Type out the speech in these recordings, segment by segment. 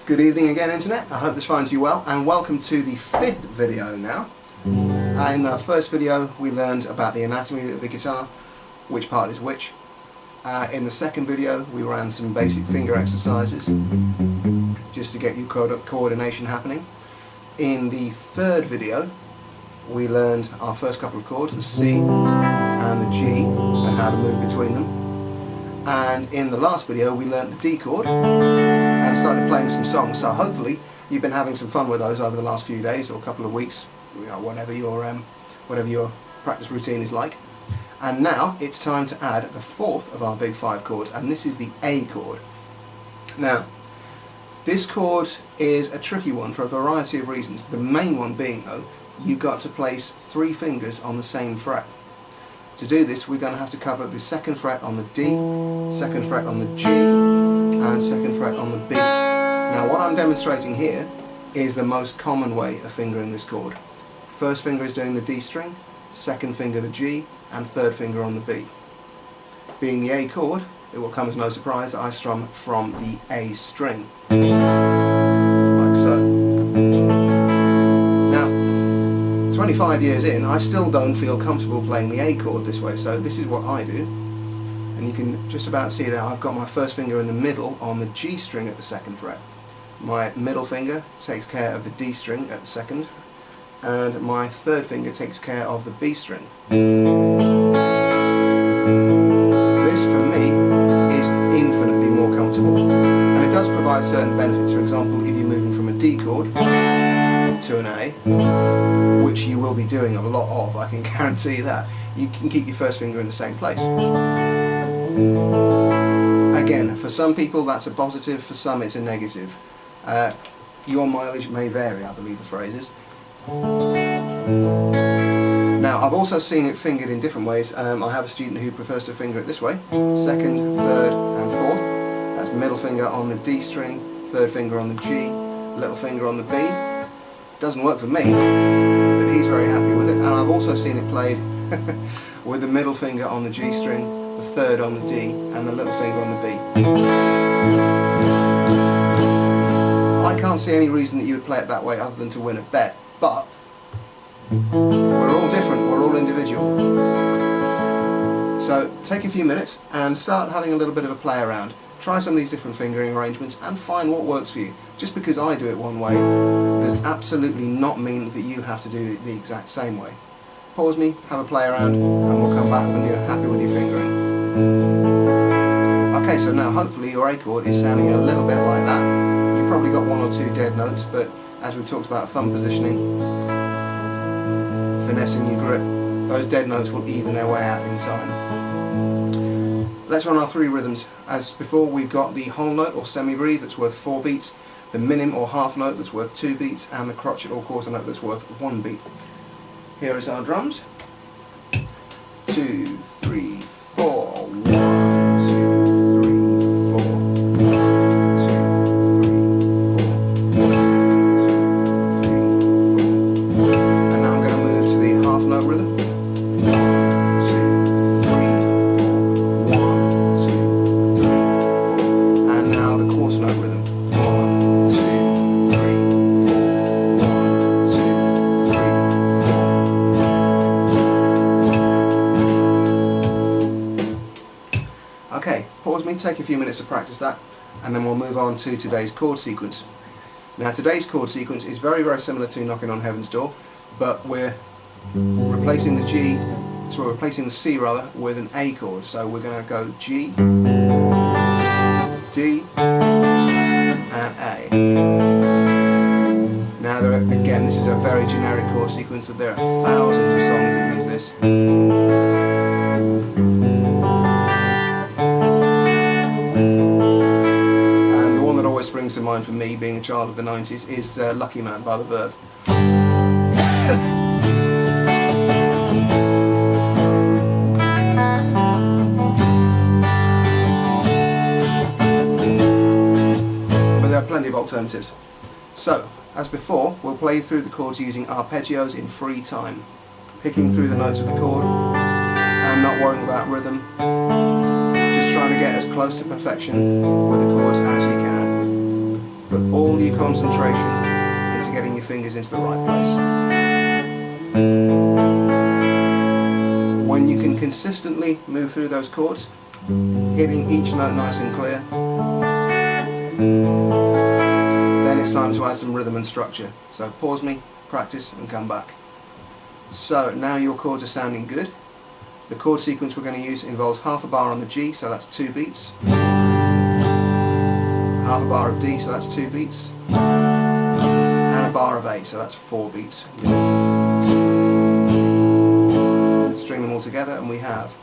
Good evening again, Internet. I hope this finds you well, and welcome to the 5th video now. In our first video we learned about the anatomy of the guitar, which part is which. In the second video we ran some basic finger exercises just to get your coordination happening. In the third video we learned our first couple of chords, the C and the G, and how to move between them. And in the last video we learned the D chord and started playing some songs, so hopefully you've been having some fun with those over the last few days or a couple of weeks, whatever your practice routine is like. And now it's time to add the fourth of our big 5 chords, and this is the A chord. Now this chord is a tricky one for a variety of reasons, the main one being though you've got to place 3 fingers on the same fret. To do this we're going to have to cover the 2nd fret on the D, 2nd fret on the G and 2nd fret on the B. Now what I'm demonstrating here is the most common way of fingering this chord. First finger is doing the D string, 2nd finger the G and 3rd finger on the B. Being the A chord, it will come as no surprise that I strum from the A string, like so. 25 years in, I still don't feel comfortable playing the A chord this way, so this is what I do. And you can just about see that I've got my first finger in the middle on the G string at the 2nd fret. My middle finger takes care of the D string at the 2nd, and my 3rd finger takes care of the B string. This for me is infinitely more comfortable, and it does provide certain benefits. For example, if you're moving from a D chord to an A, which you will be doing a lot of, I can guarantee that, you can keep your first finger in the same place. Again, for some people that's a positive, for some it's a negative. Your mileage may vary, I believe the phrase is. Now I've also seen it fingered in different ways. I have a student who prefers to finger it this way, 2nd, 3rd and 4th. That's middle finger on the D string, 3rd finger on the G, little finger on the B. Doesn't work for me, but he's very happy with it. And I've also seen it played with the middle finger on the G string, the 3rd on the D and the little finger on the B. I can't see any reason that you would play it that way other than to win a bet, but we're all different, we're all individual. So take a few minutes and start having a little bit of a play around. Try some of these different fingering arrangements and find what works for you. Just because I do it one way does absolutely not mean that you have to do it the exact same way. Pause me, have a play around, and we'll come back when you're happy with your fingering. Okay, so now hopefully your A chord is sounding a little bit like that. You've probably got 1 or 2 dead notes, but as we've talked about thumb positioning, finessing your grip, those dead notes will even their way out in time. Let's run our 3 rhythms. As before, we've got the whole note or semi-breve that's worth 4 beats, the minim or half note that's worth 2 beats, and the crotchet or quarter note that's worth 1 beat. Here is our drums. 2, 3, 4. 1, 2, 3, 4. 1, 2, 3, 4. 1, 2, 3, 4. And now I'm going to move to the half note rhythm. 'Kay, pause me, take a few minutes to practice that, and then we'll move on to today's chord sequence. Now today's chord sequence is very, very similar to Knocking on Heaven's Door, but we're replacing the G, so we're replacing the C rather, with an A chord. So we're going to go G, D, and A. Now again, this is a very generic chord sequence, so there are thousands of songs that use this. Springs to mind for me, being a child of the 90s, is Lucky Man by The Verve. But there are plenty of alternatives. So, as before, we'll play through the chords using arpeggios in free time, picking through the notes of the chord and not worrying about rhythm, just trying to get as close to perfection with the chords as you can. put all your concentration into getting your fingers into the right place. When you can consistently move through those chords, hitting each note nice and clear, then it's time to add some rhythm and structure. So pause me, practice and come back. So now your chords are sounding good. The chord sequence we're going to use involves half a bar on the G, so that's 2 beats. Half a bar of D, so that's 2 beats. And a bar of A, so that's 4 beats. String them all together and we have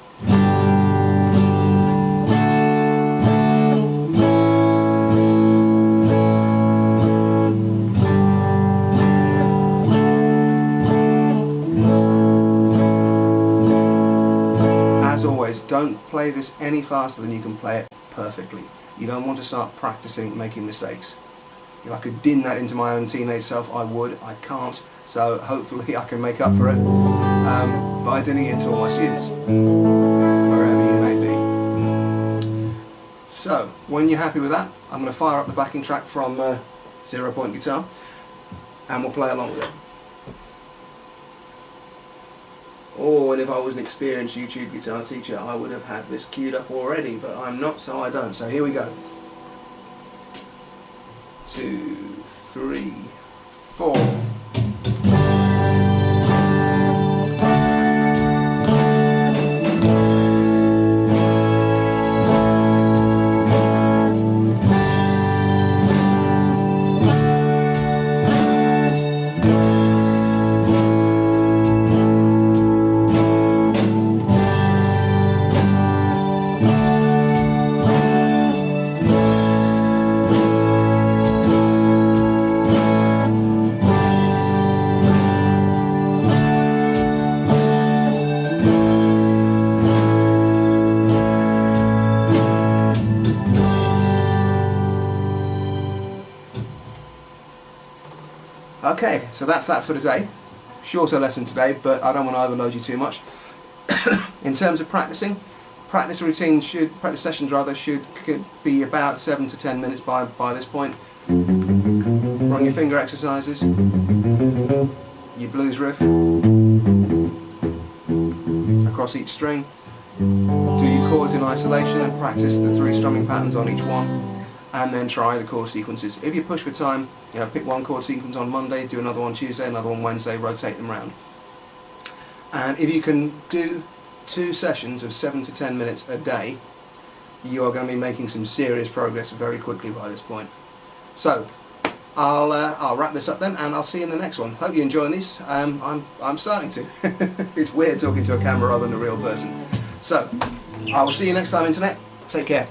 don't play this any faster than you can play it perfectly. You don't want to start practicing making mistakes. If I could din that into my own teenage self, I would. I can't, so hopefully I can make up for it by dinning it into all my students, wherever you may be. So, when you're happy with that, I'm going to fire up the backing track from 0 Point Guitar, and we'll play along with it. Oh, and if I was an experienced YouTube guitar teacher, I would have had this queued up already, but I'm not, so I don't. So here we go. 2, 3, 4. Okay, so that's that for today. Shorter lesson today, but I don't want to overload you too much. In terms of practicing, practice sessions could be about 7 to 10 minutes by this point. Run your finger exercises, your blues riff across each string, do your chords in isolation and practice the 3 strumming patterns on each one, and then try the chord sequences. If you push for time, pick one chord sequence on Monday, do another one Tuesday, another one Wednesday, rotate them round. And if you can do 2 sessions of 7 to 10 minutes a day, you are going to be making some serious progress very quickly by this point. So I'll wrap this up then, and I'll see you in the next one. Hope you're enjoying these. I'm starting to. It's weird talking to a camera rather than a real person. So I will see you next time, Internet. Take care.